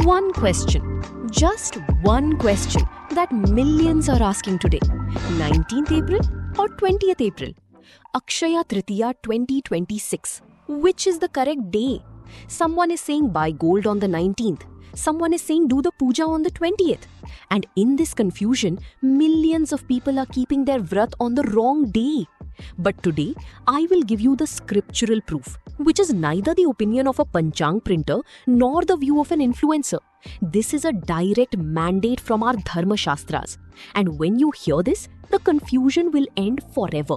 One question, just one question that millions are asking today. 19th April or 20th April? Akshaya Tritiya 2026. Which is the correct day? Someone is saying buy gold on the 19th. Someone is saying do the puja on the 20th. And in this confusion, millions of people are keeping their vrat on the wrong day. But today, I will give you the scriptural proof, which is neither the opinion of a Panchang printer nor the view of an influencer. This is a direct mandate from our Dharma Shastras. And when you hear this, the confusion will end forever.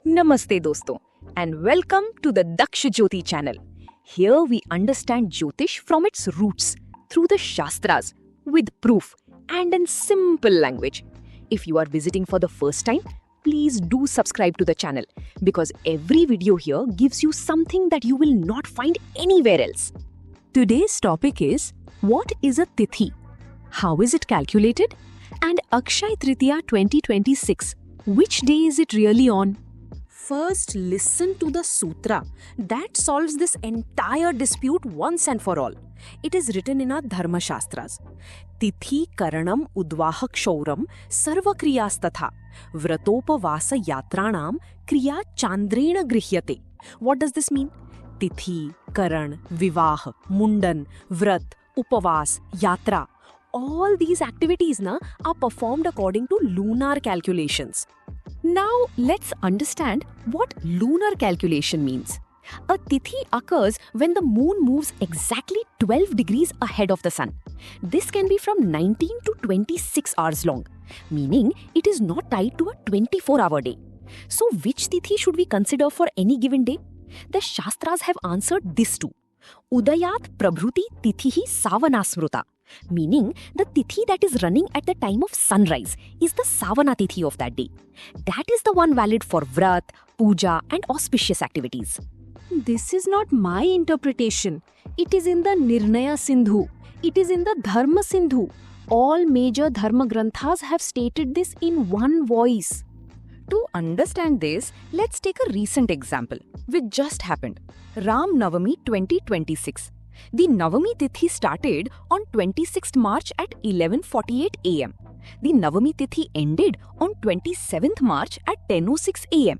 Namaste doston and welcome to the Daksha Jyoti channel. Here we understand Jyotish from its roots through the Shastras with proof and in simple language. If you are visiting for the first time, please do subscribe to the channel because every video here gives you something that you will not find anywhere else. Today's topic is, what is a Tithi? How is it calculated? And Akshaya Tritiya 2026, which day is it really on? First, listen to the sutra that solves this entire dispute once and for all. It is written in our Dharma Shastras. Tithi karanam udvahak shauram sarva kriyas tatha vratopavasa yatranam kriya chandrena grihyate. What does this mean? Tithi, karan, vivah, mundan, vrat, upavas, yatra. All these activities are performed according to lunar calculations. Now, let's understand what lunar calculation means. A tithi occurs when the moon moves exactly 12 degrees ahead of the sun. This can be from 19 to 26 hours long, meaning it is not tied to a 24-hour day. So, which tithi should we consider for any given day? The Shastras have answered this too. Udayat prabhruti tithihi savanasmruta, meaning the tithi that is running at the time of sunrise is the savana tithi of that day. That is the one valid for vrat, puja and auspicious activities. This is not my interpretation. It is in the Nirnaya Sindhu. It is in the Dharma Sindhu. All major Dharma Granthas have stated this in one voice. To understand this, let's take a recent example, which just happened. Ram Navami 2026. The Navami Tithi started on 26th March at 11:48 am. The Navami Tithi ended on 27th March at 10:06 am.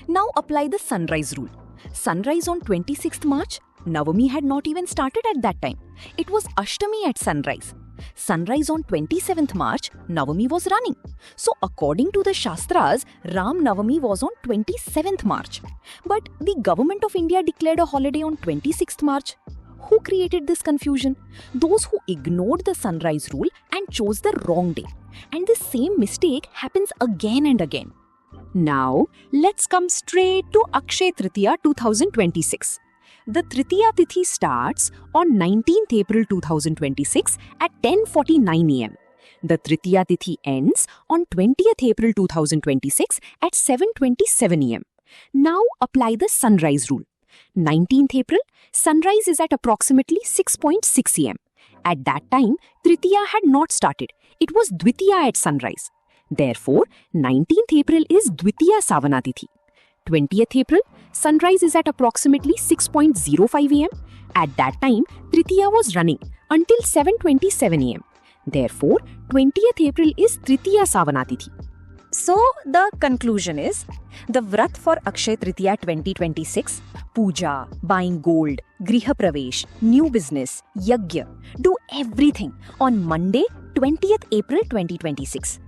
Now apply the sunrise rule. Sunrise on 26th March, Navami had not even started at that time. It was Ashtami at sunrise. Sunrise on 27th March, Navami was running. So according to the Shastras, Ram Navami was on 27th March. But the government of India declared a holiday on 26th March. Who created this confusion? Those who ignored the sunrise rule and chose the wrong day. And the same mistake happens again and again. Now, let's come straight to Akshaya Tritiya 2026. The Tritiya Tithi starts on 19th April 2026 at 10:49 am. The Tritiya Tithi ends on 20th April 2026 at 7:27 am. Now apply the sunrise rule. 19th April, sunrise is at approximately 6:06 am. At that time, Tritiya had not started. It was Dvitiya at sunrise. Therefore, 19th April is Dvitiya Savana Tithi. 20th April, sunrise is at approximately 6:05 am. At that time, Tritiya was running until 7:27 am. Therefore, 20th April is Tritiya Savana Tithi. So, the conclusion is, the vrat for Akshaya Tritiya 2026, puja, buying gold, griha pravesh, new business, yagya, do everything on Monday, 20th April 2026.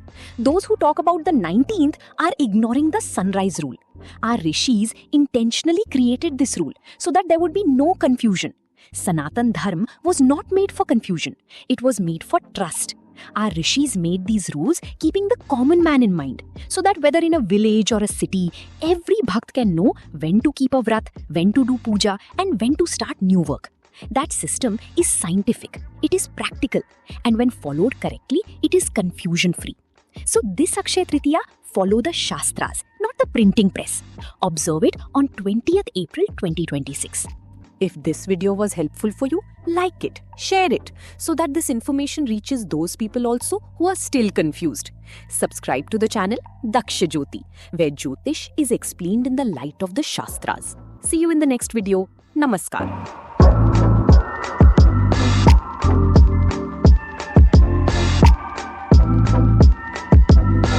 Those who talk about the 19th are ignoring the sunrise rule. Our rishis intentionally created this rule so that there would be no confusion. Sanatan Dharma was not made for confusion. It was made for trust. Our rishis made these rules keeping the common man in mind, so that whether in a village or a city, every bhakt can know when to keep a vrat, when to do puja, and when to start new work. That system is scientific, it is practical, and when followed correctly, it is confusion-free. So this Akshaya Tritiya, follow the Shastras, not the printing press. Observe it on 20th April 2026. If this video was helpful for you, like it, share it, so that this information reaches those people also who are still confused. Subscribe to the channel Daksha Jyoti, where Jyotish is explained in the light of the Shastras. See you in the next video. Namaskar.